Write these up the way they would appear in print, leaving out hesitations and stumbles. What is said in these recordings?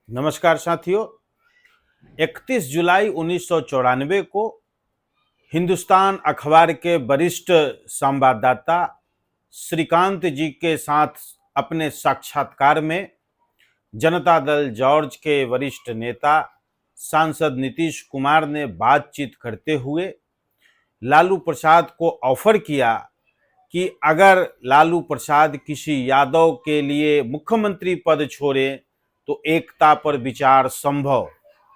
नमस्कार साथियों। 31 जुलाई 1994 को हिंदुस्तान अखबार के वरिष्ठ संवाददाता श्रीकांत जी के साथ अपने साक्षात्कार में जनता दल जॉर्ज के वरिष्ठ नेता सांसद नीतीश कुमार ने बातचीत करते हुए लालू प्रसाद को ऑफर किया कि अगर लालू प्रसाद किसी यादव के लिए मुख्यमंत्री पद छोड़े तो एकता पर विचार संभव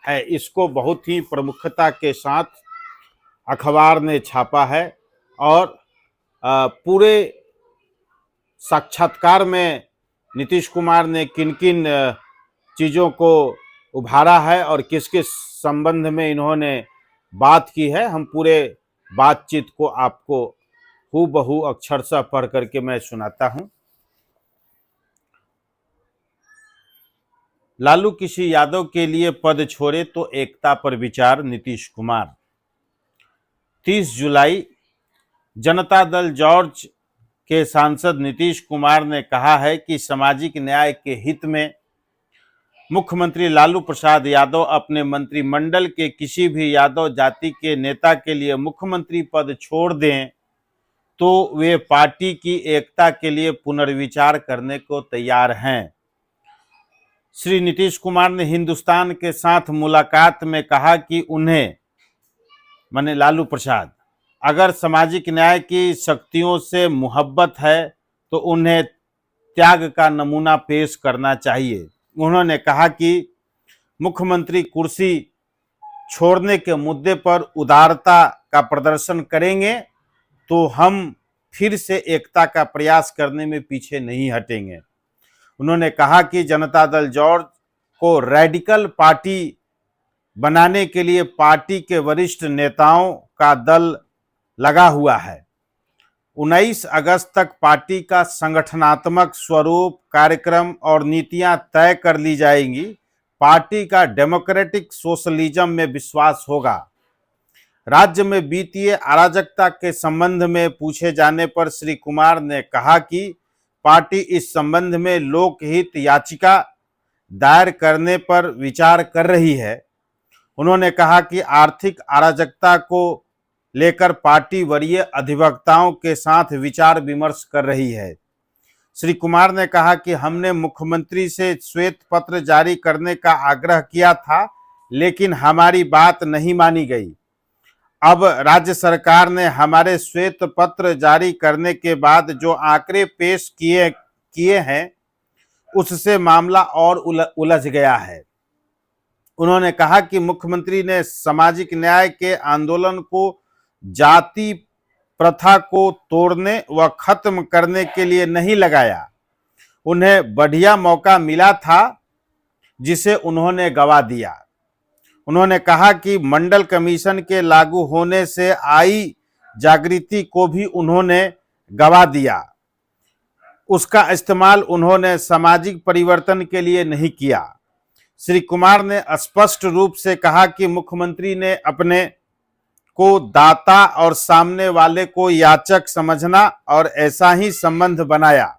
है। इसको बहुत ही प्रमुखता के साथ अखबार ने छापा है और पूरे साक्षात्कार में नीतीश कुमार ने किन किन चीज़ों को उभारा है और किस किस संबंध में इन्होंने बात की है, हम पूरे बातचीत को आपको हूबहू अक्षरशः पढ़ करके मैं सुनाता हूं। लालू किसी यादव के लिए पद छोड़े तो एकता पर विचार, नीतीश कुमार। 30 जुलाई जनता दल जॉर्ज के सांसद नीतीश कुमार ने कहा है कि सामाजिक न्याय के हित में मुख्यमंत्री लालू प्रसाद यादव अपने मंत्रिमंडल के किसी भी यादव जाति के नेता के लिए मुख्यमंत्री पद छोड़ दें तो वे पार्टी की एकता के लिए पुनर्विचार करने को तैयार हैं। श्री नीतीश कुमार ने हिंदुस्तान के साथ मुलाकात में कहा कि उन्हें माने लालू प्रसाद अगर सामाजिक न्याय की शक्तियों से मोहब्बत है तो उन्हें त्याग का नमूना पेश करना चाहिए। उन्होंने कहा कि मुख्यमंत्री कुर्सी छोड़ने के मुद्दे पर उदारता का प्रदर्शन करेंगे तो हम फिर से एकता का प्रयास करने में पीछे नहीं हटेंगे। उन्होंने कहा कि जनता दल जॉर्ज को रेडिकल पार्टी बनाने के लिए पार्टी के वरिष्ठ नेताओं का दल लगा हुआ है। 19 अगस्त तक पार्टी का संगठनात्मक स्वरूप, कार्यक्रम और नीतियां तय कर ली जाएंगी। पार्टी का डेमोक्रेटिक सोशलिज्म में विश्वास होगा। राज्य में वित्तीय अराजकता के संबंध में पूछे जाने पर श्री कुमार ने कहा कि पार्टी इस संबंध में लोकहित याचिका दायर करने पर विचार कर रही है। उन्होंने कहा कि आर्थिक अराजकता को लेकर पार्टी वरीय अधिवक्ताओं के साथ विचार विमर्श कर रही है। श्री कुमार ने कहा कि हमने मुख्यमंत्री से श्वेत पत्र जारी करने का आग्रह किया था, लेकिन हमारी बात नहीं मानी गई। अब राज्य सरकार ने हमारे श्वेत पत्र जारी करने के बाद जो आंकड़े पेश किए हैं उससे मामला और उलझ गया है। उन्होंने कहा कि मुख्यमंत्री ने सामाजिक न्याय के आंदोलन को जाति प्रथा को तोड़ने व खत्म करने के लिए नहीं लगाया। उन्हें बढ़िया मौका मिला था जिसे उन्होंने गवा दिया। उन्होंने कहा कि मंडल कमीशन के लागू होने से आई जागृति को भी उन्होंने गवा दिया। उसका इस्तेमाल उन्होंने सामाजिक परिवर्तन के लिए नहीं किया। श्री कुमार ने स्पष्ट रूप से कहा कि मुख्यमंत्री ने अपने को दाता और सामने वाले को याचक समझना और ऐसा ही संबंध बनाया।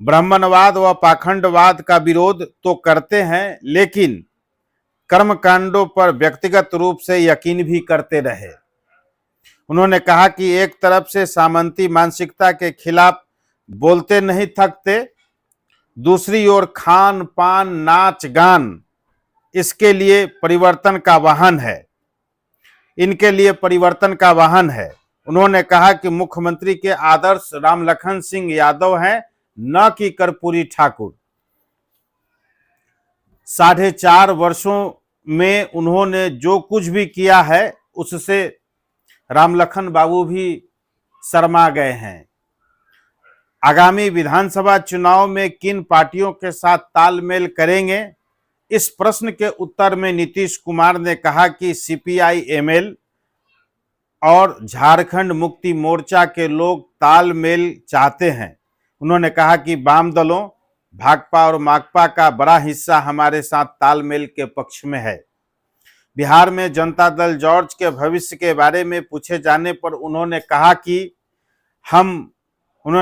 ब्राह्मणवाद व पाखंडवाद का विरोध तो करते हैं, लेकिन कर्मकांडों पर व्यक्तिगत रूप से यकीन भी करते रहे। उन्होंने कहा कि एक तरफ से सामंती मानसिकता के खिलाफ बोलते नहीं थकते, दूसरी ओर खान पान नाच गान इसके लिए परिवर्तन का वाहन है, इनके लिए परिवर्तन का वाहन है। उन्होंने कहा कि मुख्यमंत्री के आदर्श रामलखन सिंह यादव हैं, न कि कर्पूरी ठाकुर। 4.5 वर्षों में उन्होंने जो कुछ भी किया है उससे रामलखन बाबू भी शर्मा गए हैं। आगामी विधानसभा चुनाव में किन पार्टियों के साथ तालमेल करेंगे, इस प्रश्न के उत्तर में नीतीश कुमार ने कहा कि CPI-ML और झारखंड मुक्ति मोर्चा के लोग तालमेल चाहते हैं। उन्होंने कहा कि वाम दलों भाकपा और माकपा का बड़ा हिस्सा हमारे साथ तालमेल के पक्ष में है। बिहार में जनता दल जॉर्ज के भविष्य के बारे में पूछे जाने पर उन्होंने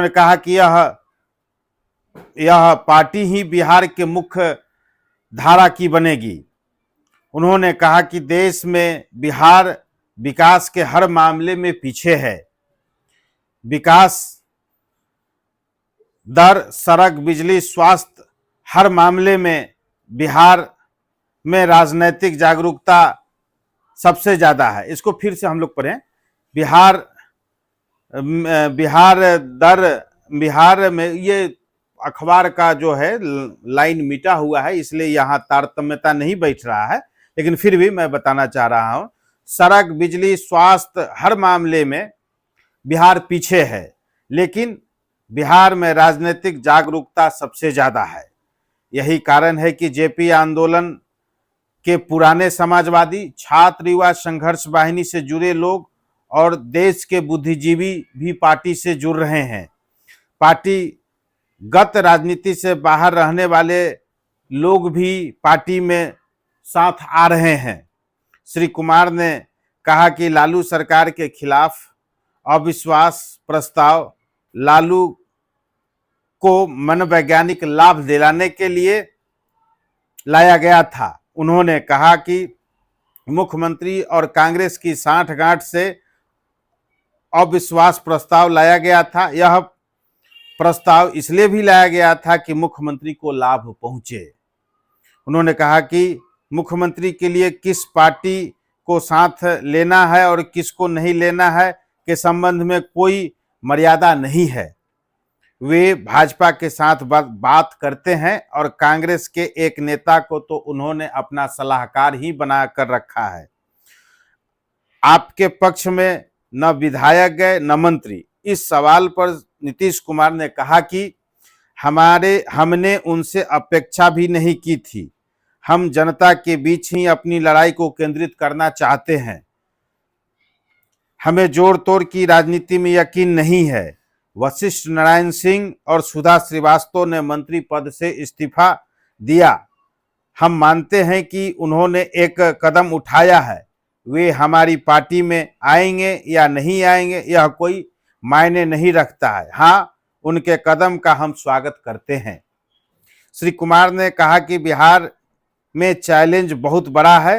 कहा कि यह पार्टी ही बिहार के मुख्य धारा की बनेगी। उन्होंने कहा कि देश में बिहार विकास के हर मामले में पीछे है। विकास दर, सड़क, बिजली, स्वास्थ्य, हर मामले में बिहार में राजनीतिक जागरूकता सबसे ज्यादा है। इसको फिर से हम लोग पढ़ें। बिहार में, ये अखबार का जो है लाइन मिटा हुआ है, इसलिए यहाँ तारतम्यता नहीं बैठ रहा है, लेकिन फिर भी मैं बताना चाह रहा हूं, सड़क, बिजली, स्वास्थ्य, हर मामले में बिहार पीछे है, लेकिन बिहार में राजनीतिक जागरूकता सबसे ज्यादा है। यही कारण है कि जेपी आंदोलन के पुराने समाजवादी, छात्र, युवा संघर्ष वाहिनी से जुड़े लोग और देश के बुद्धिजीवी भी पार्टी से जुड़ रहे हैं। पार्टीगत राजनीति से बाहर रहने वाले लोग भी पार्टी में साथ आ रहे हैं। श्री कुमार ने कहा कि लालू सरकार के खिलाफ अविश्वास प्रस्ताव लालू को मनोवैज्ञानिक लाभ दिलाने के लिए लाया गया था। उन्होंने कहा कि मुख्यमंत्री और कांग्रेस की सांठगांठ से अविश्वास प्रस्ताव लाया गया था। यह प्रस्ताव इसलिए भी लाया गया था कि मुख्यमंत्री को लाभ पहुंचे। उन्होंने कहा कि मुख्यमंत्री के लिए किस पार्टी को साथ लेना है और किसको नहीं लेना है के संबंध में कोई मर्यादा नहीं है। वे भाजपा के साथ बात करते हैं और कांग्रेस के एक नेता को तो उन्होंने अपना सलाहकार ही बना कर रखा है। आपके पक्ष में न विधायक गए न मंत्री। इस सवाल पर नीतीश कुमार ने कहा कि हमने उनसे अपेक्षा भी नहीं की थी। हम जनता के बीच ही अपनी लड़ाई को केंद्रित करना चाहते हैं। हमें जोड़ तोड़ की राजनीति में यकीन नहीं है। वशिष्ठ नारायण सिंह और सुधा श्रीवास्तव ने मंत्री पद से इस्तीफा दिया। हम मानते हैं कि उन्होंने एक कदम उठाया है। वे हमारी पार्टी में आएंगे या नहीं आएंगे यह कोई मायने नहीं रखता है। हाँ, उनके कदम का हम स्वागत करते हैं। श्री कुमार ने कहा कि बिहार में चैलेंज बहुत बड़ा है।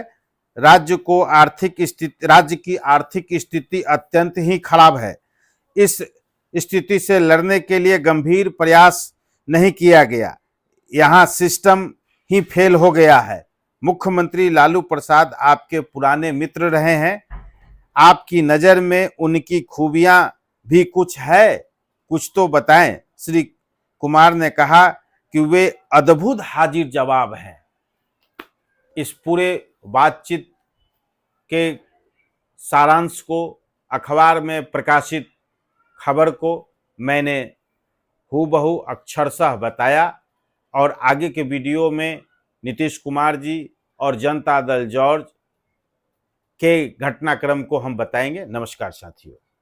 राज्य की आर्थिक स्थिति अत्यंत ही खराब है। इस स्थिति से लड़ने के लिए गंभीर प्रयास नहीं किया गया। यहाँ सिस्टम ही फेल हो गया है। मुख्यमंत्री लालू प्रसाद आपके पुराने मित्र रहे हैं। आपकी नज़र में उनकी खूबियां भी कुछ है, कुछ तो बताएं। श्री कुमार ने कहा कि वे अद्भुत हाजिर जवाब हैं। इस पूरे बातचीत के सारांश को, अखबार में प्रकाशित खबर को मैंने हूबहू अक्षरशः बताया और आगे के वीडियो में नीतीश कुमार जी और जनता दल जॉर्ज के घटनाक्रम को हम बताएंगे। नमस्कार साथियों।